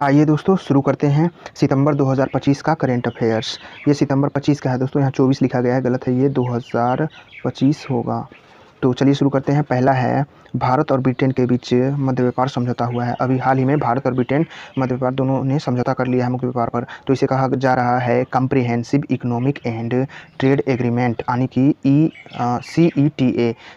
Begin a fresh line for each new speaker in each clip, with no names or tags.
आइए दोस्तों शुरू करते हैं सितंबर 2025 का करंट अफेयर्स। ये सितंबर 25 का है दोस्तों, यहाँ 24 लिखा गया है, गलत है, ये 2025 होगा। तो चलिए शुरू करते हैं। पहला है भारत और ब्रिटेन के बीच मध्य व्यापार समझौता हुआ है। अभी हाल ही में भारत और ब्रिटेन मध्य व्यापार दोनों ने समझौता कर लिया है मुख्य व्यापार पर। तो इसे कहा जा रहा है comprehensive economic and trade agreement, यानी कि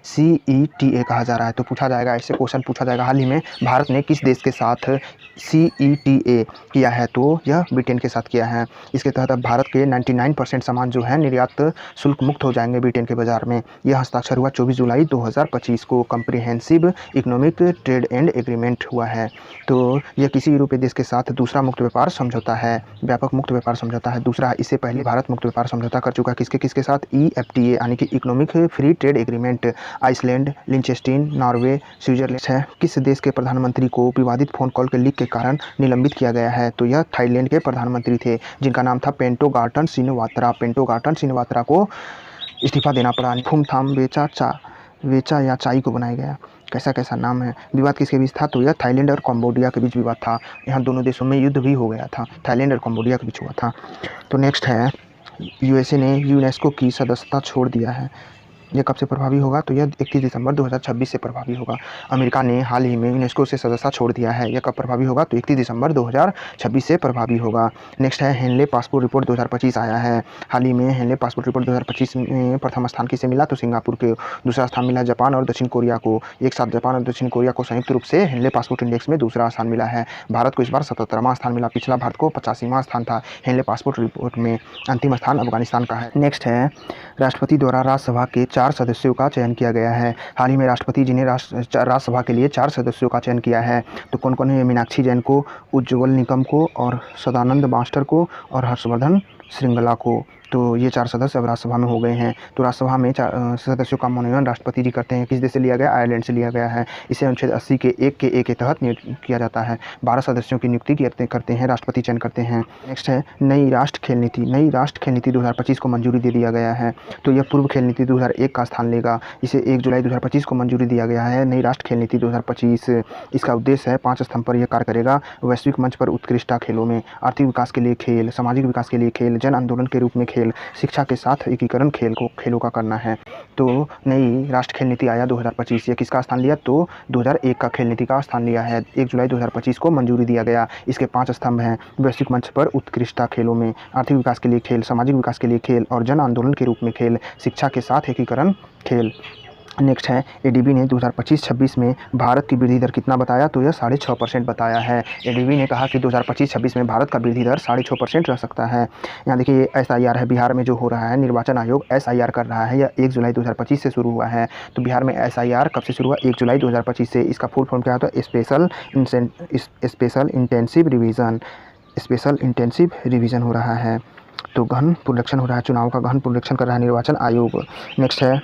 CETA कहा जा रहा है। तो पूछा जाएगा, ऐसे क्वेश्चन पूछा जाएगा, हाल ही में भारत ने किस देश के साथ CETA किया है? तो यह ब्रिटेन के साथ किया है। इसके तहत अब भारत के 99% सामान जो है निर्यात शुल्क मुक्त हो जाएंगे ब्रिटेन के बाजार में। यह हस्ताक्षर हुआ 24 जुलाई 2025 को। Comprehensive economic trade and agreement हुआ है। तो यह किसी यूरोपीय देश के साथ दूसरा मुक्त व्यापार समझौता है, व्यापक मुक्त व्यापार समझौता है दूसरा। इससे पहले भारत मुक्त व्यापार समझौता कर चुका है किसके किसके साथ? EFTA यानी कि economic free trade agreement, Iceland, Liechtenstein, Norway, Switzerland है। किस देश के प्रधानमंत्री को विवादित फोन कॉल के लीक के कारण निलंबित किया गया है? तो यह थाईलैंड के प्रधानमंत्री थे जिनका नाम था पेंटोगार्टन सिनवात्रा। पेंटोगार्टन सिनवात्रा को इस्तीफा देना पड़ा। फुमथाम वेचा या चाई को बनाया गया। कैसा कैसा नाम है। विवाद किसके बीच था? तो यह थाईलैंड और कंबोडिया के बीच विवाद था। यहाँ दोनों देशों में युद्ध भी हो गया था, थाईलैंड और कंबोडिया के बीच हुआ था। तो नेक्स्ट है, USA ने यूनेस्को की सदस्यता छोड़ दिया है। यह कब से प्रभावी होगा? तो यह 31 दिसंबर 2026 से प्रभावी होगा। अमेरिका ने हाल ही में यूनेस्को से सदस्यता छोड़ दिया है। यह कब प्रभावी होगा? तो 31 दिसंबर 2026 से प्रभावी होगा। नेक्स्ट है, हेनले पासपोर्ट रिपोर्ट 2025 आया है। हाल ही में हेनले पासपोर्ट रिपोर्ट 2025 में प्रथम स्थान किसे मिला? तो सिंगापुर के। दूसरा स्थान मिला जापान और दक्षिण कोरिया को। एक साथ जापान और दक्षिण कोरिया को संयुक्त रूप से हेनले पासपोर्ट इंडेक्स में दूसरा स्थान मिला है। भारत को इस बार 77वां स्थान मिला। पिछला भारत को 85वां स्थान था हेनले पासपोर्ट रिपोर्ट में। अंतिम स्थान अफगानिस्तान का है। नेक्स्ट है, राष्ट्रपति द्वारा राज्यसभा के 4 सदस्यों का चयन किया गया है। हाल ही में राष्ट्रपति जी ने राज्यसभा के लिए 4 सदस्यों का चयन किया है। तो कौन कौन है? मीनाक्षी जैन को, उज्ज्वल निकम को, और सदानंद मास्टर को, और हर्षवर्धन श्रृंगला को। तो ये 4 सदस्य अब राज्यसभा में हो गए हैं। तो राज्यसभा में सदस्यों का मनोनयन राष्ट्रपति जी करते हैं। किस देश से लिया गया? आयरलैंड से लिया गया है। इसे अनुच्छेद 80 के 1 के ए के तहत नियुक्त किया जाता है। 12 सदस्यों की नियुक्ति करते हैं, राष्ट्रपति चयन करते हैं। नेक्स्ट है, नई राष्ट्र खेल नीति। नई राष्ट्र खेल नीति 2025 को मंजूरी दे दिया गया है। तो यह पूर्व खेल नीति 2001 का स्थान लेगा। इसे 1 जुलाई 2025 को मंजूरी दिया गया है। नई राष्ट्र खेल नीति 2025, इसका उद्देश्य है 5 स्तंभ पर यह कार्य करेगा। वैश्विक मंच पर उत्कृष्टता खेलों में, आर्थिक विकास के लिए खेल, सामाजिक विकास के लिए खेल, जन आंदोलन के रूप में खेल, शिक्षा के साथ एकीकरण खेलों का करना है। तो नई राष्ट्र खेल नीति आया 2025। ये किसका स्थान लिया? तो 2001 का खेल नीति का स्थान लिया है। 1 जुलाई 2025 को मंजूरी दिया गया। इसके 5 स्तंभ हैं: वैश्विक मंच पर उत्कृष्टता खेलों में, आर्थिक विकास के लिए खेल, सामाजिक विकास के लिए खेल, और जन आंदोलन के रूप में खेल, शिक्षा के साथ एकीकरण खेल। नेक्स्ट है, ADB ने 2025-26 में भारत की वृद्धि दर कितना बताया? तो यह 6.5% बताया है। ADB ने कहा कि 2025-26 में भारत का वृद्धि दर 6.5% रह सकता है। यहाँ देखिए, SIR है बिहार में जो हो रहा है, निर्वाचन आयोग SIR कर रहा है। यह 1 जुलाई 2025 से शुरू हुआ है। तो बिहार में SIR कब से शुरू हुआ? 1 जुलाई 2025 से। इसका फुल फॉर्म क्या होता है? स्पेशल इंटेंसिव रिवीजन हो रहा है। तो गहन पुनरीक्षण हो रहा है, चुनाव का गहन पुनरीक्षण कर रहा है निर्वाचन आयोग। नेक्स्ट है,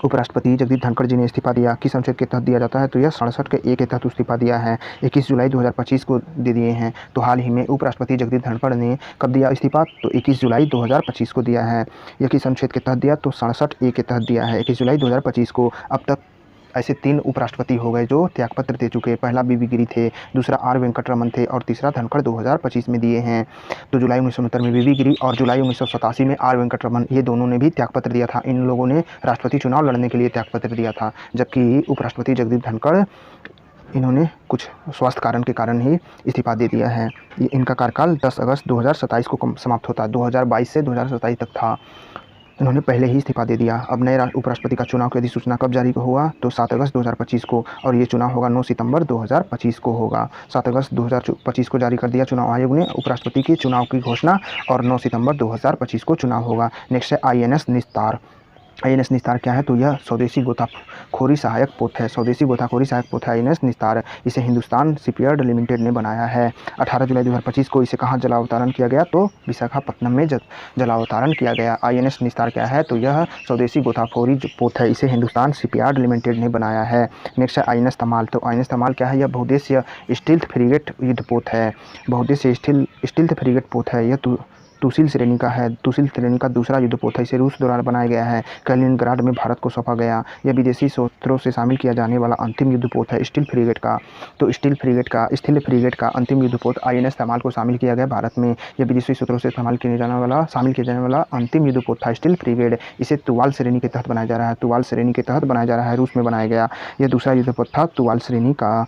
उपराष्ट्रपति जगदीप धनखड़ जी ने इस्तीफा दिया। किस अनुच्छेद के तहत दिया जाता है? तो यह 67 के ए के तहत इस्तीफा दिया है। 21 जुलाई 2025 को दे दिए हैं। तो हाल ही में उपराष्ट्रपति जगदीप धनखड़ ने कब दिया इस्तीफा? तो 21 जुलाई 2025 को दिया है। यह किस अनुच्छेद के तहत दिया? तो 67 ए के तहत दिया है 21 जुलाई 2025 को। अब तक ऐसे 3 उपराष्ट्रपपति हो गए जो त्यागपत्र दे चुके हैं। पहला BB गिरी थे, दूसरा R वेंकटरमन थे, और तीसरा धनखड़ 2025 में दिए हैं। तो जुलाई 1969 में BB गिरी और जुलाई 1987 में R वेंकटरमन, ये दोनों ने भी त्यागपत्र दिया था। इन लोगों ने राष्ट्रपति चुनाव लड़ने के लिए त्यागपत्र दिया था। जबकि उपराष्ट्रपति जगदीप धनखड़, इन्होंने कुछ स्वास्थ्य कारण के कारण ही इस्तीफा दे दिया है। इनका कार्यकाल 10 अगस्त 2027 को समाप्त होता है। 2022 से 2027 तक था। इन्होंने पहले ही इस्तीफा दे दिया। अब नए उपराष्ट्रपति का चुनाव की अधिसूचना कब जारी हुआ? तो 7 अगस्त 2025 को, और ये चुनाव होगा 9 सितंबर 2025 को होगा। 7 अगस्त 2025 को जारी कर दिया चुनाव आयोग ने उपराष्ट्रपति के चुनाव की घोषणा, और 9 सितंबर 2025 को चुनाव होगा। नेक्स्ट है, INS निस्तार। INS निस्तार क्या है? तो यह स्वदेशी गोताखोरी सहायक पोत है। स्वदेशी गोताखोरी सहायक पोत है INS निस्तार। इसे हिंदुस्तान शिपयार्ड लिमिटेड ने बनाया है। 18 जुलाई 2025 को इसे कहाँ जलावतरण किया गया? तो विशाखापत्तनम में जलावतरण किया गया। INS निस्तार क्या है? तो यह स्वदेशी गोताखोरी पोत है। इसे हिंदुस्तान शिपयार्ड लिमिटेड ने बनाया है। नेक्स्ट है, INS तमाल। तो INS तमाल क्या है? यह बहुउद्देश्य स्टील्थ फ्रिगेट युद्ध पोत है। बहुउद्देश्य स्टील्थ फ्रिगेट पोत है। यह तुसिल श्रेणी का है। तुसिल श्रेणी का दूसरा युद्धपोत है। इसे रूस द्वारा बनाया गया है। कैलिनिनग्राड में भारत को सौंपा गया। यह विदेशी स्रोतों से शामिल किया जाने वाला अंतिम युद्धपोत है। स्टील फ्रिगेट का तो स्टील फ्रिगेट का अंतिम युद्धपोत INS तमाल को शामिल किया गया भारत में। यह विदेशी सूत्रों से शामिल किया जाने वाला अंतिम युद्धपोत था स्टील फ्रिगेट। इसे तुवाल श्रेणी के तहत बनाया जा रहा है। तुवाल श्रेणी के तहत बनाया जा रहा है। रूस में बनाया गया। यह दूसरा युद्धपोत था तुवाल श्रेणी का।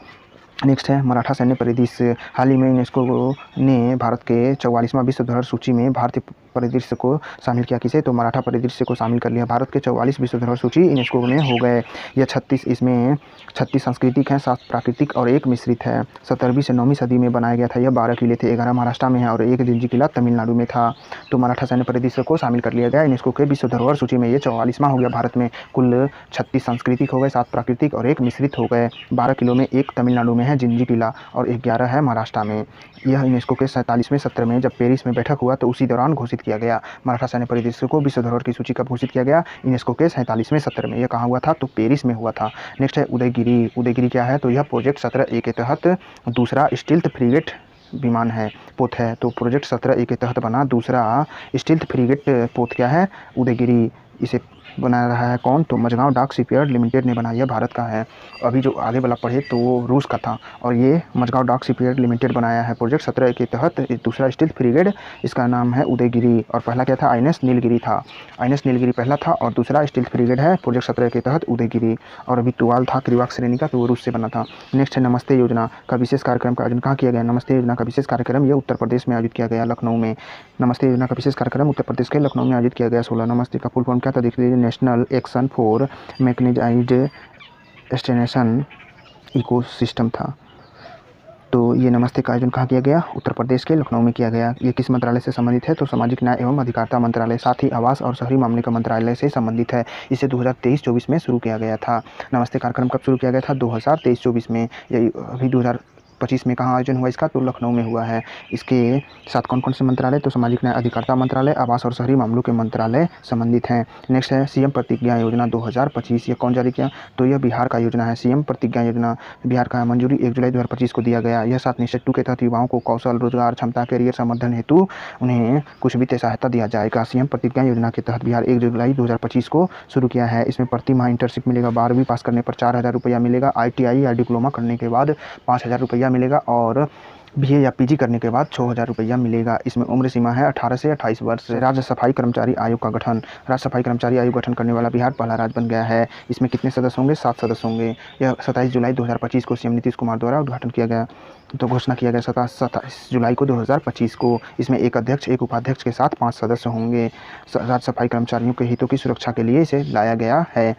नेक्स्ट है मराठा सैन्य परिदृश्य। हाल ही में यूनेस्को ने भारत के 44वां विश्व धरोहर सूची में भारतीय परिदृश्य को शामिल किया। किसे? तो मराठा परिदृश्य को शामिल कर लिया। भारत के 44 विश्व धरोहर सूची यूनेस्को में हो गए। यह 36 इसमें 36 सांस्कृतिक हैं, 7 प्राकृतिक और 1 मिश्रित है। 17वीं से 9वीं सदी में बनाया गया था। यह 12 किले थे। 11 महाराष्ट्र में है और 1 जिंजी किला तमिलनाडु में था। तो मराठा सैन्य परिदृश्य को शामिल कर लिया गया यूनेस्को के विश्व धरोहर सूची में। ये 44वां हो गया। भारत में कुल 36 सांस्कृतिक हो गए, 7 प्राकृतिक और 1 मिश्रित हो गए। 12 किलो में 1 तमिलनाडु में है जिंजी किला और 11 है महाराष्ट्र में। यह यूनेस्को के 47वें सत्र में जब पेरिस में बैठक हुआ तो उसी दौरान घोषित किया गया। मराठा सैन्य परिदृश्य को विश्व धरोहर की सूची कब घोषित किया गया? यूनेस्को के 47वें सत्र में। यह कहाँ हुआ था? तो पेरिस में हुआ था। नेक्स्ट है उदयगिरी। उदयगिरी क्या है? तो यह प्रोजेक्ट 17A के तहत दूसरा स्टील्थ फ्रिगेट विमान है, पोत है। तो प्रोजेक्ट 17A के तहत बना दूसरा स्टील्थ फ्रिगेट पोत क्या है? उदयगिरी। इसे बना रहा है कौन? तो मझगांव डाक शिपयार्ड लिमिटेड ने बनाया। भारत का है। अभी जो आगे वाला पढ़े तो वो रूस का था और ये मझगांव डाक शिपयार्ड लिमिटेड बनाया है। प्रोजेक्ट 17 के तहत दूसरा स्टील फ्रिगेट, इसका नाम है उदयगिरी। और पहला क्या था? INS नीलगिरी था। INS नीलगिरी पहला था और दूसरा स्टील फ्रिगेट है प्रोजेक्ट 17 के तहत उदयगिरी। और अभी तुवाल था क्रिवाक श्रेणी का, तो वो रूस से बना था। नेक्स्ट है नमस्ते योजना का विशेष कार्यक्रम का आयोजन कहाँ किया गया? नमस्ते योजना का विशेष कार्यक्रम ये उत्तर प्रदेश में आयोजित किया गया, लखनऊ में। नमस्ते योजना का विशेष कार्यक्रम उत्तर प्रदेश के लखनऊ में आयोजित किया गया। 16 नमस्ते का फुल फॉर्म क्या था? देख लीजिए, national action for mechanised extension ecosystem था। तो ये नमस्ते का आयोजन कहाँ किया गया? उत्तर प्रदेश के लखनऊ में किया गया। ये किस मंत्रालय से संबंधित है? तो सामाजिक न्याय एवं अधिकारिता मंत्रालय, साथ ही आवास और शहरी मामले का मंत्रालय से संबंधित है। इसे 2023-24 में शुरू किया गया था। नमस्ते कार्यक्रम कब शुरू किया गया था? 2023-24 में। यही अभी 2025 में कहाँ आयोजन हुआ इसका? तो लखनऊ में हुआ है। इसके साथ कौन कौन से मंत्रालय? तो सामाजिक न्याय अधिकारिता मंत्रालय, आवास और शहरी मामलों के मंत्रालय संबंधित हैं। नेक्स्ट है CM प्रतिज्ञा योजना 2025। ये कौन जारी किया? तो यह बिहार का योजना है। CM प्रतिज्ञा योजना बिहार का है। मंजूरी 1 जुलाई 2025 को दिया गया। यह 7 निश्चय 2 के तहत युवाओं को कौशल, रोजगार, क्षमता, कैरियर संवर्धन हेतु उन्हें कुछ वित्तीय सहायता दिया जाएगा। CM प्रतिज्ञा योजना के तहत बिहार 1 जुलाई 2025 को शुरू किया है। इसमें प्रति माह इंटर्नशिप मिलेगा। 12वीं पास करने पर 4000 रुपया मिलेगा। ITI या डिप्लोमा करने के बाद 5000 रुपया मिलेगा और BA या PG करने के बाद 6000 रुपया मिलेगा। इसमें उम्र सीमा है 18 से 28 वर्ष। राज्य सफाई कर्मचारी आयोग का गठन। राज्य सफाई कर्मचारी आयोग गठन करने वाला बिहार पहला राज्य बन गया है। इसमें कितने सदस्य होंगे? 7 सदस्य होंगे। यह 27 जुलाई 2025 को CM नीतीश कुमार द्वारा उद्घाटन किया गया, तो घोषणा किया गया 27 जुलाई को 2025 को। इसमें 1 अध्यक्ष, 1 उपाध्यक्ष के साथ 5 सदस्य होंगे। राज्य सफाई कर्मचारियों के हितों की सुरक्षा के लिए इसे लाया गया है।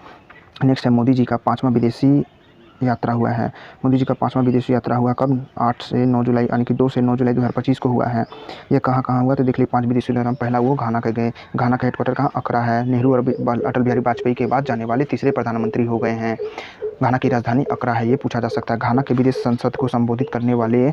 नेक्स्ट है मोदी जी का 5वां विदेशी यात्रा हुआ है। मोदी जी का 5वां विदेशी यात्रा हुआ कब? 8 से 9 जुलाई, यानी कि 2 से 9 जुलाई 2025 को हुआ है। यह कहाँ कहाँ हुआ? तो देख लीजिए 5 विदेशी दौरा। पहला वो घाना के गए। घाना का हेडक्वार्टर कहाँ? अकरा है। नेहरू और अटल बिहारी वाजपेयी के बाद जाने वाले तीसरे प्रधानमंत्री हो गए हैं। घाना की राजधानी अकरा है, ये पूछा जा सकता है। घाना के विदेश संसद को संबोधित करने वाले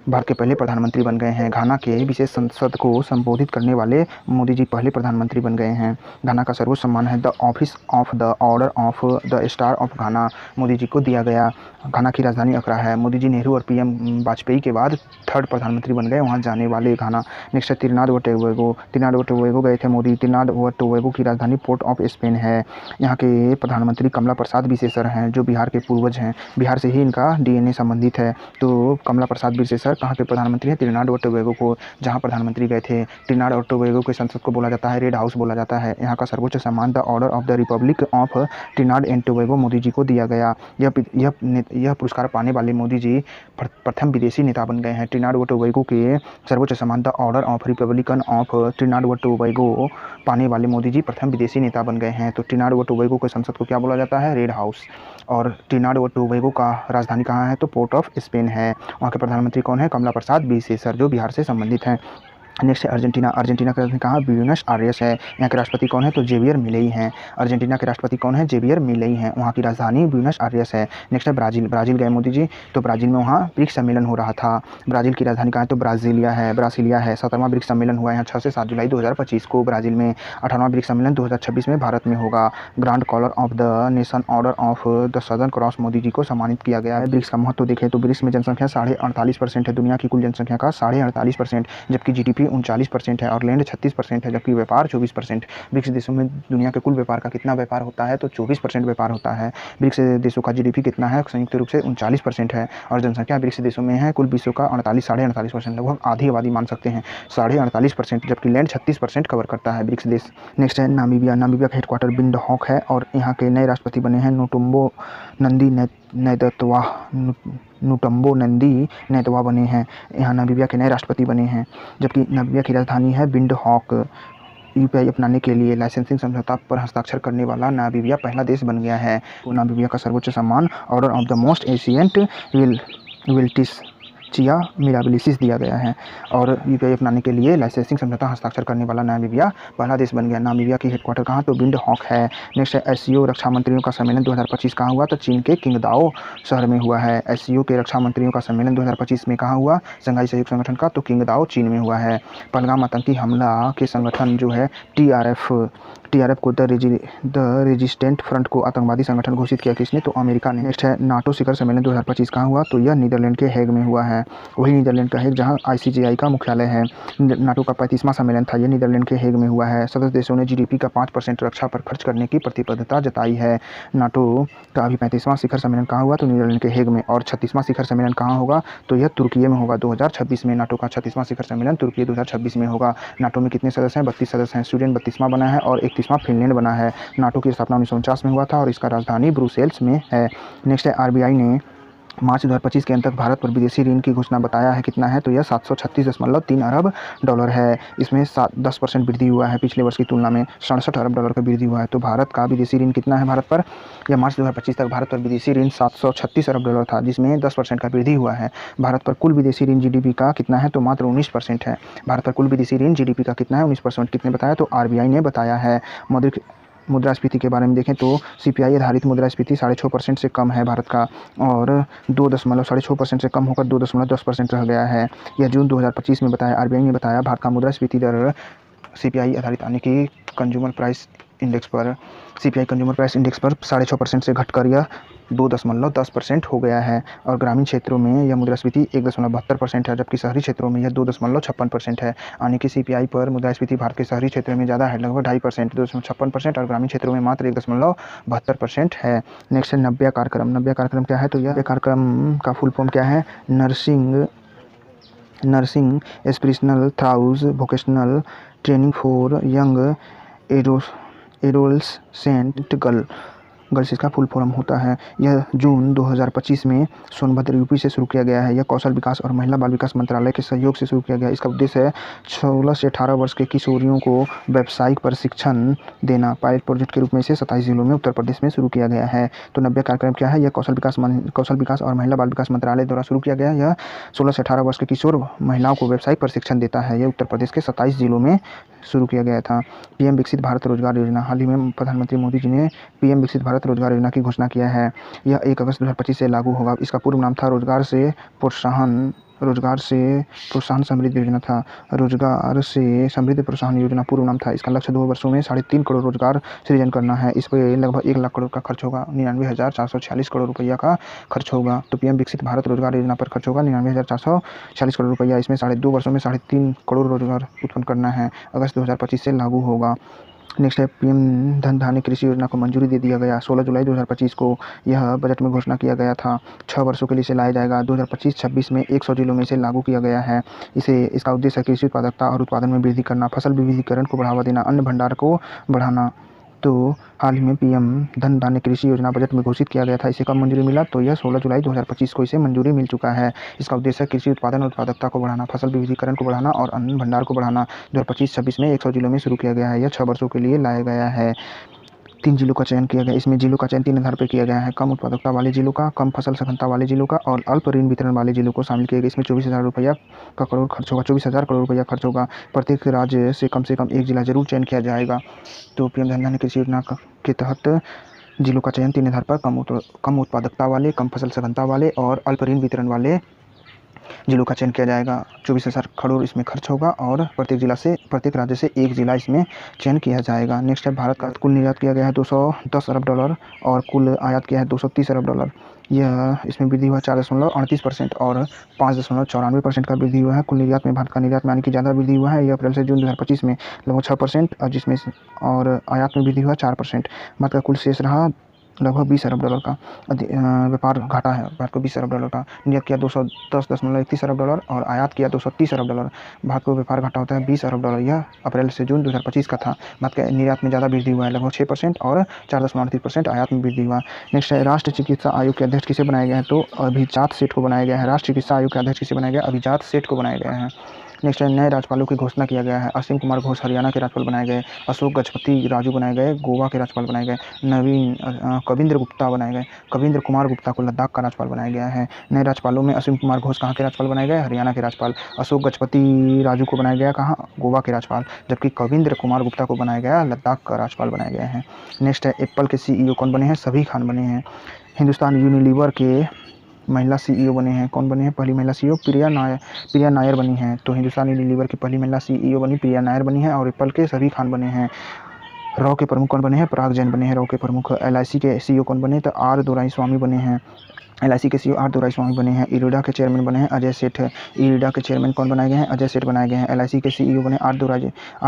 भारत के पहले प्रधानमंत्री बन गए हैं। घाना के विशेष संसद को संबोधित करने वाले मोदी जी पहले प्रधानमंत्री बन गए हैं। घाना का सर्वोच्च सम्मान है the office of the order of the star of Ghana, Modi ji को दिया गया। घाना की राजधानी अकरा है। मोदी जी नेहरू और PM वाजपेयी के बाद 3rd प्रधानमंत्री बन गए वहाँ जाने वाले घाना। नेक्स्ट है त्रिनाद व टोबैगो। त्रिनाद व टोबैगो गए थे मोदी। त्रिनाद व टोबैगो की राजधानी पोर्ट ऑफ स्पेन है। यहाँ के प्रधानमंत्री कमला प्रसाद विशेषर हैं, जो बिहार के पूर्वज हैं। बिहार से ही इनका DNA संबंधित है। तो कमला प्रसाद विशेषर कहाँ के प्रधानमंत्री हैं? त्रिनाद व टोबैगो को, जहाँ प्रधानमंत्री गए थे। त्रिनाद और टोबैगो के संसद को बोला जाता है रेड हाउस बोला जाता है। यहाँ का सर्वोच्च सम्मान the order of the republic of Trinidad and Tobago Modi ji को दिया गया। यह पुरस्कार पाने वाले मोदी जी प्रथम विदेशी नेता बन गए हैं। त्रिनाद व टोबैगो के सर्वोच्च सम्मान the order of Republican of त्रिनाद व टोबैगो पाने वाले मोदी जी प्रथम विदेशी नेता बन गए हैं। तो त्रिनाद व टोबैगो के संसद को क्या बोला जाता है? Red house. और त्रिनाद व टोबैगो का राजधानी कहाँ है? तो पोर्ट ऑफ स्पेन है। वहाँ के प्रधानमंत्री कौन है? कमला प्रसाद विशेषर, जो बिहार से संबंधित हैं। नेक्स्ट है अर्जेंटीना। अर्जेंटीना का राजधानी कहाँ? ब्यूनस आयर्स है। यहाँ के राष्ट्रपति कौन है? तो जेवियर मिलेई हैं। अर्जेंटीना के राष्ट्रपति कौन है? जेवियर मिलेई हैं। वहाँ की राजधानी ब्यूनस आयर्स है। नेक्स्ट है ब्राज़ील। ब्राज़ील गए मोदी जी, तो ब्राज़ील में वहाँ ब्रिक्स सम्मेलन हो रहा था। ब्राज़ील की राजधानी कहाँ है? तो ब्राज़ीलिया है। 17वां ब्रिक्स सम्मेलन हुआ है 6 से 7 जुलाई 2025 को ब्राज़ील में। 18वां ब्रिक्स सम्मेलन 2026 में भारत में होगा। Grand collar of the nation order of the southern cross Modi ji को सम्मानित किया गया है। ब्रिक्स का महत्व देखें तो ब्रिक्स में जनसंख्या 48% है। दुनिया की कुल जनसंख्या का 48%, जबकि GDP 39% है और लैंड 36% है, जबकि व्यापार 24%। ब्रिक्स देशों में दुनिया के कुल व्यापार का कितना व्यापार होता है, तो 24% व्यापार होता है। ब्रिक्स देशों का जीडीपी कितना है, संयुक्त रूप से 39% है और जनसंख्या ब्रिक्स देशों में है कुल विश्व का 48% लगभग आधी आबादी मान सकते हैं 48%, जबकि लैंड 36% कवर करता है ब्रिक्स देश। नेक्स्ट है नामीबिया। नामीबिया का हेडक्वार्टर विंडहॉक है और यहाँ के नए राष्ट्रपति बने हैं नुटम्बो नंदी नेतवा बने हैं। यहाँ नामीबिया के नए राष्ट्रपति बने हैं, जबकि नामीबिया की राजधानी है विंडहॉक। यूपीआई अपनाने के लिए लाइसेंसिंग समझौता पर हस्ताक्षर करने वाला नामीबिया पहला देश बन गया है। तो नामीबिया का सर्वोच्च सम्मान order of the most ancient Welwitschia mirabilis दिया गया है और यूपीआई अपनाने के लिए लाइसेंसिंग समझौता हस्ताक्षर करने वाला नामीबिया पहला देश बन गया। नामीबिया की हेडक्वार्टर कहाँ, तो विंडहॉक है। नेक्स्ट है एससीओ रक्षा मंत्रियों का सम्मेलन 2025 कहाँ हुआ, तो चीन के किंगदाओ शहर में हुआ है। एससीओ के रक्षा मंत्रियों का सम्मेलन 2025 में कहाँ हुआ, शंघाई सहयोग संगठन का, तो किंगदाओ चीन में हुआ है। पहलगाम आतंकी हमला के संगठन जो है टीआरएफ को द रेजिस्टेंट फ्रंट को आतंकवादी संगठन घोषित किया किसने, तो अमेरिका ने। नेक्स्ट है नाटो शिखर सम्मेलन 2025 कहाँ हुआ, तो यह नीदरलैंड के हेग में हुआ है। वही नीदरलैंड का हेग जहाँ आईसीजेआई का मुख्यालय है। नाटो का 35वां सम्मेलन था, यह नीदरलैंड के हेग में हुआ है। सदस्य देशों ने जीडीपी का 5% रक्षा पर खर्च करने की प्रतिबद्धता जताई है। नाटो का अभी 35वां शिखर सम्मेलन कहाँ हुआ, तो नीदरलैंड के हेग में। और 36वां शिखर सम्मेलन कहाँ होगा, तो यह तुर्की में होगा 2026 में। नाटो का 36वां शिखर सम्मेलन तुर्की 2026 में होगा। नाटो में कितने सदस्य हैं, 32 सदस्य हैं। स्वीडन 32वां बना है और 31वां फिनलैंड बना है। नाटो की स्थापना 1949 में हुआ था और इसका राजधानी ब्रुसेल्स में है। नेक्स्ट है आरबीआई ने मार्च 2025 के अंत तक भारत पर विदेशी ऋण की घोषणा बताया है कितना है, तो यह 736.3 अरब डॉलर है। इसमें 10% वृद्धि हुआ है, पिछले वर्ष की तुलना में 67 अरब डॉलर का वृद्धि हुआ है। तो भारत का विदेशी ऋण कितना है भारत पर, या मार्च 2025 तक भारत पर विदेशी ऋण 736 अरब डॉलर था, जिसमें 10% का वृद्धि हुआ है। भारत पर कुल विदेशी ऋण जीडीपी का कितना है, तो मात्र 19% है। भारत पर कुल विदेशी ऋण जीडीपी का कितना है, 19%। कितने बताया, तो आरबीआई ने बताया है। मुद्रास्फीति के बारे में देखें तो सीपीआई आधारित मुद्रास्फीति 6.5% से कम है भारत का और 6.5% से कम होकर 2.10% रह गया है। यह जून 2025 में बताया, आरबीआई ने बताया। भारत का मुद्रास्फीति दर सीपीआई आधारित यानी कि कंज्यूमर प्राइस इंडेक्स पर 6.5% से घटकर यह 2.10% हो गया है और ग्रामीण क्षेत्रों में यह मुद्रास्फीति 1.72% है, जबकि शहरी क्षेत्रों में यह 2.56% है। यानी कि सीपीआई पर मुद्रास्फीति भारत के शहरी क्षेत्रों में ज़्यादा है, लगभग 2.5%, 2.56%, और ग्रामीण क्षेत्रों में मात्र 1.72% है। नेक्स्ट है नव्या कार्यक्रम। नव्या कार्यक्रम क्या है, तो यह कार्यक्रम का फुल फॉर्म क्या है, nursing aspirational through vocational training for young adolescent girls इसका फुल फॉर्म होता है। यह जून 2025 में सोनभद्र यूपी से शुरू किया गया है। यह कौशल विकास और महिला बाल विकास मंत्रालय के सहयोग से शुरू किया गया है। इसका उद्देश्य है 16 से 18 वर्ष के किशोरियों को व्यावसायिक प्रशिक्षण देना। पायलट प्रोजेक्ट के रूप में इसे 27 जिलों में उत्तर प्रदेश में शुरू किया गया है। तो नव्या कार्यक्रम क्या है, यह कौशल विकास और महिला बाल विकास मंत्रालय द्वारा शुरू किया गया। यह 16 से 18 वर्ष के किशोर महिलाओं को व्यावसायिक प्रशिक्षण देता है। यह उत्तर प्रदेश के 27 जिलों में शुरू किया गया था। पीएम विकसित भारत रोजगार योजना। हाल ही में प्रधानमंत्री मोदी जी ने पीएम विकसित भारत रोजगार योजना की घोषणा किया है। यह 1 अगस्त 2025 से लागू होगा। इसका पूर्व नाम था रोजगार से प्रोत्साहन समृद्धि योजना था। रोजगार से समृद्धि प्रोत्साहन योजना पूर्व नाम था। इसका लक्ष्य 2 वर्षों में 3.5 करोड़ रोजगार सृजन करना है। इस पर लगभग 1 लाख करोड़ का खर्च होगा। 99,446 करोड़ रुपया का खर्च होगा। तो पीएम विकसित भारत रोजगार योजना पर खर्च होगा 99,446 करोड़ रुपया। इसमें 2.5 वर्षों में 3.5 करोड़ रोजगार उत्पन्न करना है। अगस्त 2025 से लागू होगा। नेक्स्ट है पीएम धन धान्य कृषि योजना को मंजूरी दे दिया गया 16 जुलाई 2025 को। यह बजट में घोषणा किया गया था। 6 वर्षों के लिए इसे लाया जाएगा। 2025-26 में 100 जिलों में इसे लागू किया गया है। इसका उद्देश्य है कृषि उत्पादकता और उत्पादन में वृद्धि करना, फसल विविधीकरण को बढ़ावा देना, अन्न भंडार को बढ़ाना। तो हाल ही में पीएम धन धान्य कृषि योजना बजट में घोषित किया गया था। इसे कब मंजूरी मिला, तो यह 16 जुलाई 2025 को इसे मंजूरी मिल चुका है। इसका उद्देश्य है कृषि उत्पादन और उत्पादकता को बढ़ाना, फसल विविधीकरण को बढ़ाना और अन्न भंडार को बढ़ाना। 2025-26 में 100 जिलों में शुरू किया गया है। यह 6 वर्षों के लिए लाया गया है। 3 जिलों का चयन किया गया। इसमें जिलों का चयन 3 आधार पर किया गया है। कम उत्पादकता वाले जिलों का, कम फसल सघनता वाले जिलों का और अल्प ऋण वितरण वाले जिलों को शामिल किया गया। इसमें 24,000 रुपया खर्च होगा। 24,000 करोड़ रुपया खर्च होगा। प्रत्येक राज्य से कम 1 जिला जरूर चयन किया जाएगा। तो पीएम धन धान्य कृषि योजना के तहत जिलों का चयन 3 आधार पर कम उत्पादकता वाले, कम फसल सघनता वाले और अल्प ऋण वितरण वाले जिलों का चयन किया जाएगा। 24,000 करोड़ इसमें खर्च होगा और प्रत्येक राज्य से एक जिला इसमें चयन किया जाएगा। नेक्स्ट है भारत का कुल निर्यात किया गया है $210 अरब और कुल आयात किया है $230 अरब। यह इसमें वृद्धि हुआ 4.38% और 5.94% का वृद्धि हुआ है। कुल निर्यात में भारत का निर्यात में यानी कि ज़्यादा वृद्धि हुआ है। यह अप्रैल से जून 2025 में लगभग 6% और जिसमें और आयात में वृद्धि हुआ 4%। भारत का कुल शेष रहा लगभग $20 अरब का। व्यापार घाटा है भारत को $20 अरब का। निर्यात किया $210.31 अरब और आयात किया $230 अरब। भारत को व्यापार घाटा होता है $20 अरब। यह अप्रैल से जून 2025 का था। भारत के निर्यात में ज़्यादा वृद्धि हुआ है लगभग 6% और 4.38% आयात में वृद्धि हुआ। नेक्स्ट है राष्ट्रीय चिकित्सा आयोग के अध्यक्ष किसे बनाया गया है? तो अभिजात सेठ को बनाया गया है। राष्ट्रीय चिकित्सा आयोग के अध्यक्ष किसे बनाया गया? अभिजात सेठ को बनाया गया है। नेक्स्ट है नए राज्यपालों की घोषणा किया गया है। असीम कुमार घोष हरियाणा के राज्यपाल बनाए गए। अशोक गजपति राजू बनाए गए गोवा के राज्यपाल बनाए गए। कविंद्र गुप्ता बनाए गए। कविंद्र कुमार गुप्ता को लद्दाख का राज्यपाल बनाया गया है। नए राज्यपालों में असीम कुमार घोष कहाँ के राज्यपाल बनाए गए? हरियाणा के राज्यपाल। अशोक गजपति राजू को बनाया गया कहाँ? गोवा के राज्यपाल। जबकि कविंद्र कुमार गुप्ता को बनाया गया लद्दाख का राज्यपाल बनाया गया है। नेक्स्ट है एप्पल के CEO कौन बने हैं? सभी खान बने हैं। हिंदुस्तान यूनिलीवर के महिला CEO बने हैं। कौन बने हैं? पहली महिला CEO प्रिया नायर बनी हैं। तो हिंदुस्तान यूनिलीवर की पहली महिला CEO बनी प्रिया नायर बनी है। और एप्पल के सभी खान बने हैं। रॉ के प्रमुख कौन बने हैं? पराग जैन बने हैं रॉ के प्रमुख। LIC के CEO कौन बने? तो आर दोराईस्वामी बने हैं। LIC के CEO आर दोराईस्वामी बने हैं। इरिडा के चेयरमैन बने हैं अजय सेठ। इरिडा के चेयरमैन कौन बनाए गए हैं? अजय सेठ बनाए गए हैं। LIC के CEO बने आर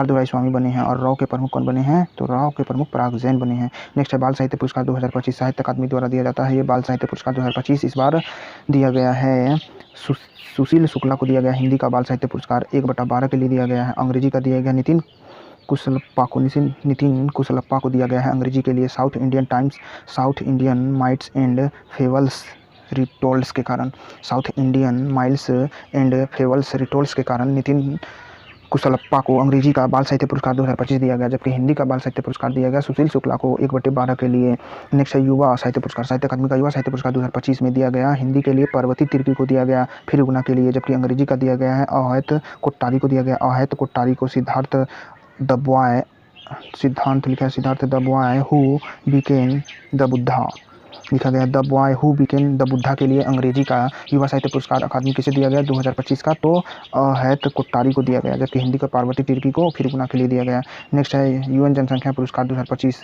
दोराईस्वामी बने हैं। और रॉ के प्रमुख कौन बने हैं? तो रॉ के प्रमुख पराग जैन बने हैं। नेक्स्ट है बाल साहित्य पुरस्कार 2025 साहित्य अकादमी द्वारा दिया जाता है। ये बाल साहित्य पुरस्कार 2025 इस बार दिया गया है। सुशील शुक्ला को दिया गया हिंदी का बाल साहित्य पुरस्कार 1/12 के लिए दिया गया है। अंग्रेजी का दिया गया नितिन कुशलप्पा को दिया गया है अंग्रेजी के लिए। साउथ इंडियन माइट्स एंड फेवल्स रिटोल्स के कारण नितिन कुशलप्पा को अंग्रेजी का बाल साहित्य पुरस्कार 2025 दिया गया। जबकि हिंदी का बाल साहित्य पुरस्कार दिया गया सुशील शुक्ला को 1/12 के लिए। नेक्स्ट है युवा साहित्य पुरस्कार। साहित्य अकादमी का युवा साहित्य पुरस्कार 2025 में दिया गया। हिंदी के लिए पार्वती तिर्की को दिया गया फिर के लिए। जबकि अंग्रेजी का दिया गया है अहैत कोट्टारी को दिया गया। अहैत कोट्टारी को Siddharth the boy who became the Buddha लिखा गया। The boy who became the Buddha के लिए अंग्रेजी का युवा साहित्य पुरस्कार अकादमी किसे दिया गया 2025 का? तो अहैत कोट्टारी को दिया गया। जबकि हिंदी का पार्वती तिर्की को फिर के लिए दिया गया। नेक्स्ट है UN जनसंख्या पुरस्कार 2025।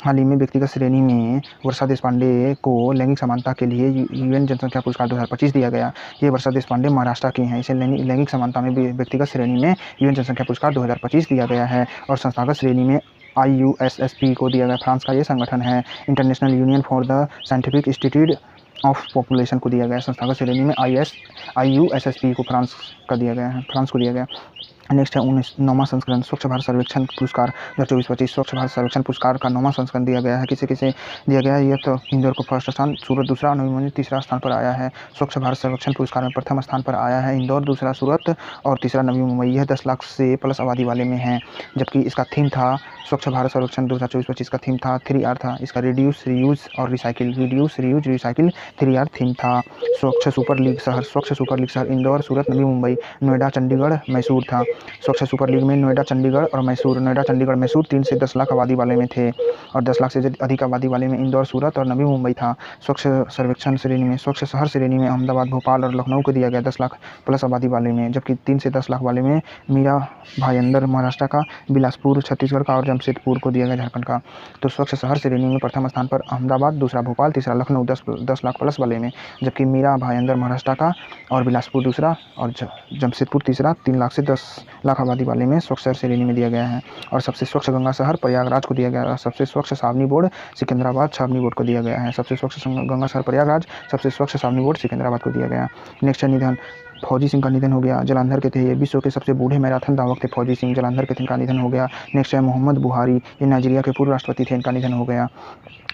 हाल ही में व्यक्तिगत श्रेणी में वर्षा देशपांडे को लैंगिक समानता के लिए UN जनसंख्या पुरस्कार 2025 दिया गया। ये वर्षा देशपांडे महाराष्ट्र की हैं। इसे लैंगिक समानता में व्यक्तिगत श्रेणी में UN जनसंख्या पुरस्कार 2025 दिया गया है। और संस्थागत श्रेणी में IUSSP को दिया गया। फ्रांस का ये संगठन है। International union for the scientific institute of population को दिया गया। संस्थागत श्रेणी में IUSSP को फ्रांस को दिया गया। नेक्स्ट है 9वां संस्करण स्वच्छ भारत सर्वेक्षण पुरस्कार 2024-25। स्वच्छ भारत सर्वेक्षण पुरस्कार का 9वां संस्करण दिया गया है। किसे किसे दिया गया है? यह तो इंदौर को फर्स्ट स्थान, सूरत दूसरा, नवी मुंबई तीसरा स्थान पर आया है। स्वच्छ भारत सर्वेक्षण पुरस्कार में प्रथम स्थान पर आया है इंदौर, दूसरा सूरत और तीसरा नवी मुंबई। यह 10 लाख से प्लस आबादी वाले में है। जबकि इसका थीम था स्वच्छ भारत सर्वेक्षण 2024-25 का थीम था 3R था। इसका रिड्यूस रियूज और रिसाइकिल 3R थीम था। स्वच्छ सुपर लीग शहर इंदौर, सूरत, नवी मुंबई, नोएडा, चंडीगढ़, मैसूर था। स्वच्छ सुपर लीग में नोएडा, चंडीगढ़, 3 से 10 लाख आबादी वाले में थे और 10 लाख से अधिक आबादी वाले में इंदौर, सूरत और नवी मुंबई था। स्वच्छ सर्वेक्षण श्रेणी में स्वच्छ शहर श्रेणी में अहमदाबाद, भोपाल और लखनऊ को दिया गया 10 लाख प्लस आबादी वाले में। जबकि 3 से 10 लाख वाले में मीरा भाईंदर महाराष्ट्र का, बिलासपुर छत्तीसगढ़ का और जमशेदपुर को दिया गया झारखंड का। तो स्वच्छ शहर श्रेणी में प्रथम स्थान पर अहमदाबाद, दूसरा भोपाल, तीसरा लखनऊ 10 लाख प्लस वाले में। जबकि मीरा भाईंदर महाराष्ट्र का और बिलासपुर दूसरा और जमशेदपुर तीसरा 3 लाख से 10 लाख आबादी वाले में स्वच्छ शहर श्रेणी में दिया गया है। और सबसे स्वच्छ गंगा शहर प्रयागराज को दिया गया है। सबसे स्वच्छ सावनी बोर्ड सिकंदराबाद छावनी बोर्ड को दिया गया है। सबसे स्वच्छ गंगा शहर प्रयागराज, सबसे स्वच्छ सावनी बोर्ड सिकंदराबाद को दिया गया। नेक्स्ट है निधन। फौजी सिंह का निधन हो गया। जलंधर के थे ये। विश्व के सबसे बूढ़े मैराथन धावक थे फौजी सिंह, जलंधर के थे, इनका निधन हो गया। नेक्स्ट है मोहम्मद बुहारी, ये नाइजीरिया के पूर्व राष्ट्रपति थे, इनका निधन हो गया।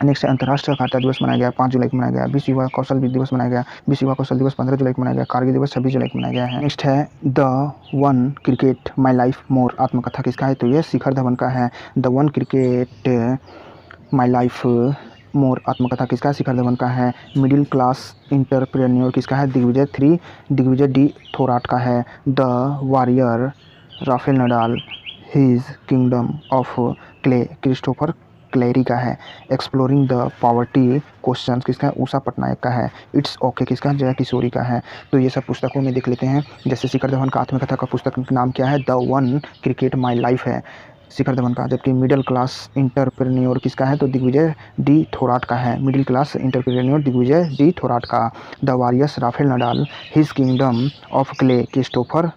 नेक्स्ट है अंतर्राष्ट्रीय खाता दिवस मनाया गया 5 जुलाई को मनाया गया। विश्व युवा कौशल दिवस मनाया गया। विश्व युवा कौशल दिवस 15 जुलाई को मनाया गया। कारगिल दिवस 26 जुलाई को मनाया गया है। नेक्स्ट है the one cricket my life more आत्मकथा किसका है? तो ये शिखर धवन का है। The one cricket my life more आत्मकथा किसका है? शिखर धवन का है। मिडिल क्लास इंटरप्रेन्योर किसका है? दिग्विजय डी थोराट का है। The warrior Rafael Nadal, his kingdom of clay Christopher Clarey का है। एक्सप्लोरिंग द पॉवर्टी क्वेश्चन किसका है, उषा पटनायक का है। इट्स ओके किसका है, जया किशोरी का है। तो ये सब पुस्तकों में देख लेते हैं। जैसे शिखर धवन का आत्मकथा का पुस्तक का नाम क्या है, the one cricket my life है शिखर धवन का। जबकि मिडिल क्लास इंटरप्रेन्योर किसका है, तो दिग्विजय डी थोराट का है। Middle class entrepreneur Digvijay D Thorat का। The warriors Rafael Nadal, his kingdom of clay Christopher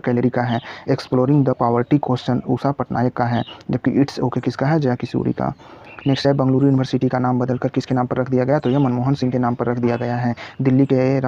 Clarey का है। Exploring the poverty question Usha Patnaik का है। जबकि इट्स ओके किसका है, जया किशोरी का। नेक्स्ट है, बेंगलुरु यूनिवर्सिटी का नाम बदलकर किसके नाम पर रख दिया गया, तो यह मनमोहन सिंह के नाम पर रख दिया गया है। दिल्ली के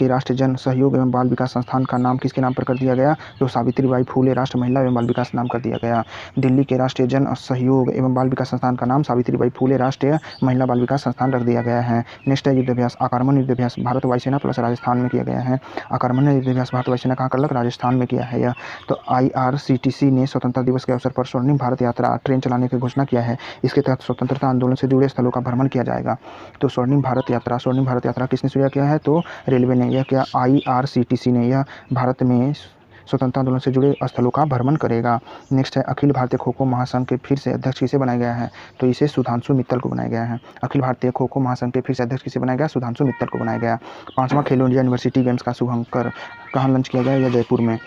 राष्ट्रीय जन सहयोग एवं बाल विकास संस्थान का नाम किसके नाम पर कर दिया गया, तो सावित्रीबाई फूले राष्ट्रीय महिला एवं बाल विकास नाम कर दिया गया। दिल्ली के राष्ट्रीय जन सहयोग एवं बाल विकास संस्थान का नाम सावित्रीबाई फूले राष्ट्रीय महिला बाल विकास संस्थान रख दिया गया है। नेक्स्ट है युद्धाभ्यास, आक्रमण युद्धाभ्यास भारत वायुसेना प्लस राजस्थान में किया गया है। आक्रमण युद्धाभ्यास भारत वायुसेना कहाँ कर राजस्थान में किया है यह। तो IRCTC ने स्वतंत्रता दिवस के अवसर पर स्वर्णिम भारत यात्रा ट्रेन चलाने की घोषणा किया है। इसके तहत स्वतंत्रता आंदोलन से जुड़े स्थलों का भ्रमण किया जाएगा। तो स्वर्णिम भारत यात्रा किसने शुरू किया है, तो रेलवे ने यह किया। IRCTC ने यह भारत में स्वतंत्रता आंदोलन से जुड़े स्थलों का भ्रमण करेगा। नेक्स्ट है, अखिल भारतीय खो खो महासंघ के फिर से अध्यक्ष किसे बनाया गया है, तो इसे सुधांशु मित्तल को बनाया गया है। अखिल भारतीय खो खो महासंघ के फिर से अध्यक्ष किसे बनाया गया, सुधांशु मित्तल को बनाया गया। 5वां खेलो इंडिया यूनिवर्सिटी गेम्स का शुभारंभ कहाँ लॉन्च किया गया, यह जयपुर में।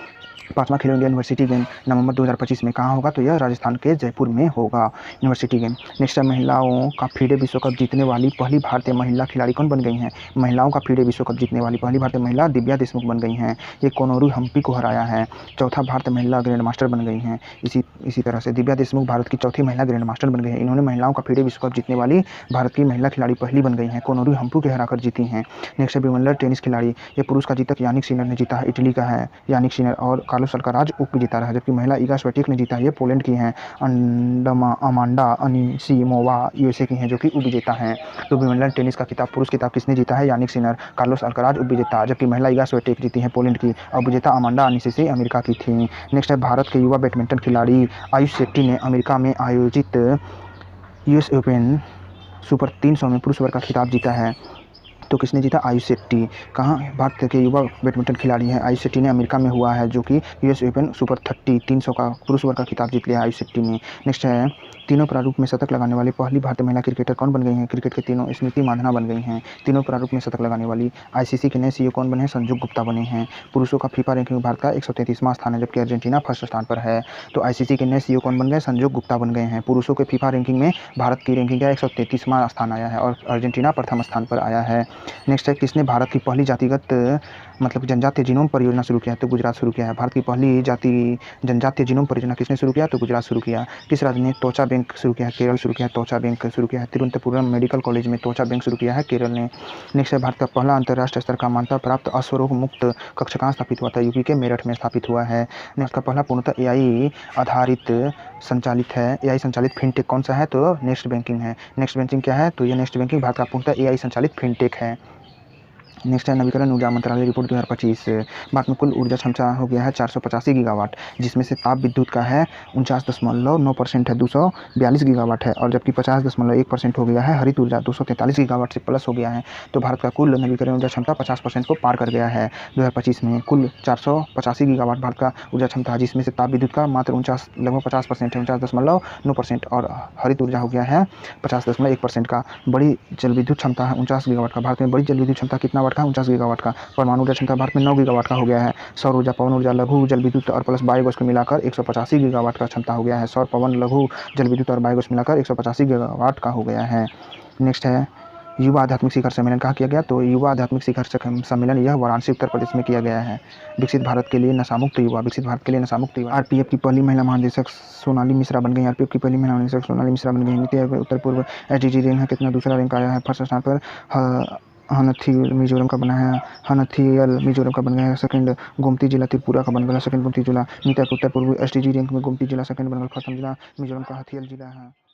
5वां खेलो इंडिया यूनिवर्सिटी गेम नवंबर 2025 में कहाँ होगा, तो यह राजस्थान के जयपुर में होगा यूनिवर्सिटी गेम। नेक्स्ट है, महिलाओं का फीडे विश्व कप जीतने वाली पहली भारतीय महिला खिलाड़ी कौन बन गई हैं, महिलाओं का फीडे विश्व कप जीतने वाली पहली भारतीय महिला दिव्या देशमुख बन गई हैं। ये कोनोरू हम्पी को हराया है। चौथा भारतीय महिला ग्रैंड मास्टर बन गई हैं। इसी तरह से दिव्या देशमुख भारत की चौथी महिला ग्रैंड मास्टर बन गई है। इन्होंने महिलाओं का फीडे विश्व कप जीतने वाली भारत की महिला खिलाड़ी पहली बन गई हैं, कोनोरू हम्पी को हराकर जीती हैं। नेक्स्ट है, विंबलडन टेनिस खिलाड़ी, ये पुरुष का जीतक यानिक सिनर ने जीता है, इटली का है यानिक सिनर, और कार्लोस अल्काराज जीता रहा है। जबकि महिला इगा स्वियाटेक ने जीता है, ये पोलैंड की हैं। अमांडा अनिसिमोवा USA की हैं, जो कि उपविजेता हैं। तो विंबलडन टेनिस का खिताब पुरुष खिताब किसने जीता है, यानिक सिनर। कार्लोस अल्काराज उपविजेता, जबकि महिला इगा स्वियाटेक जीती हैं, पोलैंड की। उपविजेता अमांडा अनिसिमोवा अमेरिका की थी। नेक्स्ट है, भारत के युवा बैडमिंटन खिलाड़ी आयुष शेट्टी ने अमेरिका में आयोजित US ओपन सुपर 300 में पुरुष वर्ग का खिताब जीता है। तो किसने जीता, आयुष शेट्टी। कहाँ, भारत के युवा बैडमिंटन खिलाड़ी हैं आयुष शेट्टी ने, अमेरिका में हुआ है, जो कि US ओपन सुपर 300 का पुरुष वर्ग का खिताब जीत लिया आयुष शेट्टी ने। नेक्स्ट है, तीनों प्रारूप में शतक लगाने वाली पहली भारतीय महिला क्रिकेटर कौन बन गई हैं, क्रिकेट के तीनों स्मृति मांधाना बन गई हैं। तीनों प्रारूप में शतक लगाने वाली। ICC के नए CEO कौन बने हैं, संजू गुप्ता बने हैं। पुरुषों का फीफा रैंकिंग भारत का 133वां स्थान है, जबकि अर्जेंटीना फर्स्ट स्थान पर है। तो ICC के नए CEO कौन बन गए, संजू गुप्ता बन गए हैं। पुरुषों के फीफा रैंकिंग में भारत की रैंकिंग का 133वां स्थान आया है और अर्जेंटीना प्रथम स्थान पर आया है। नेक्स्ट है, किसने भारत की पहली जातिगत जनजातीय जीनोम परियोजना शुरू किया है, तो गुजरात शुरू किया है। भारत की पहली जनजातीय जीनोम परियोजना किसने शुरू किया, तो गुजरात शुरू किया। किस राज्य ने त्वचा बैंक शुरू किया है, केरल शुरू किया है, त्वचा बैंक शुरू किया है। तिरुवनंतपुरम मेडिकल कॉलेज में त्वचा बैंक शुरू किया है, केरल ने। नेक्स्ट है, भारत का पहला अंतर्राष्ट्रीय स्तर का मान्यता प्राप्त अश्वरोग मुक्त कक्ष कहाँ स्थापित हुआ था, यूपी के मेरठ में स्थापित हुआ है। नेक्स्ट का पहला पूर्णतः AI आधारित संचालित है, AI संचालित फिनटेक कौन सा है, तो नेक्स्ट बैंकिंग है। नेक्स्ट बैंकिंग क्या है, तो यह नेक्स्ट बैंकिंग भारत का पूर्णतः AI संचालित फिनटेक है। नेक्स्ट है, नवीकरण ऊर्जा मंत्रालय रिपोर्ट 2025। भारत में कुल ऊर्जा क्षमता हो गया है 485 गीगावाट, जिसमें से ताप विद्युत का है 49.9% है, 242 गीगावाट है, और जबकि 50.1% हो गया है हरित ऊर्जा, 243 गीगावाट से प्लस हो गया है। तो भारत का कुल नवीकरण ऊर्जा क्षमता 50% को पार कर गया है। 2025 में कुल 485 गीगावाट भारत का ऊर्जा क्षमता है, जिसमें से ताप विद्युत का मात्र लगभग 50% है, 49.9%, और हरित ऊर्जा हो गया है 50.1% का। बड़ी जल विद्युत क्षमता है 49 गीगावाट का। भारत में बड़ी जल विद्युत क्षमता कितना वाट का, 49 गीगावाट का। परमाणु ऊर्जा क्षमता भारत में 9 गीगावाट का हो गया है। सौर ऊर्जा, पवन ऊर्जा, लघु जल विद्युत और प्लस बायोगैस को मिलाकर 185 गीगावाट का क्षमता हो गया है। सौर, पवन, लघु जल विद्युत और बायोगैस मिलाकर 185 गीगावाट का हो गया है। नेक्स्ट है, युवा आध्यात्मिक शिखर सम्मेलन कहाँ किया गया, तो युवा आध्यात्मिक शिखर सम्मेलन यह वाराणसी उत्तर प्रदेश में किया गया है। विकसित भारत के लिए नशामुक्त युवा, RPF की पहली महिला महानिदेशक सोनाली मिश्रा बन गई। RPF की पहली महिला महानिदेशक सोनाली मिश्रा बन गई। नीति आयोग उत्तर पूर्व SDG रैंक है कितना, दूसरा रैंक आया है। फर्स्ट स्थान पर हनथियल मिजोरम का बना है, बन गया है। सेकंड गोमती जिला त्रिपुरा का बन गया, सेकंड गोमती जिला। नीति आयोग उत्तर पूर्व SDG रैंक में गोमती जिला सेकंड बन गया, प्रथम जिला मिजोरम का हथियल जिला है।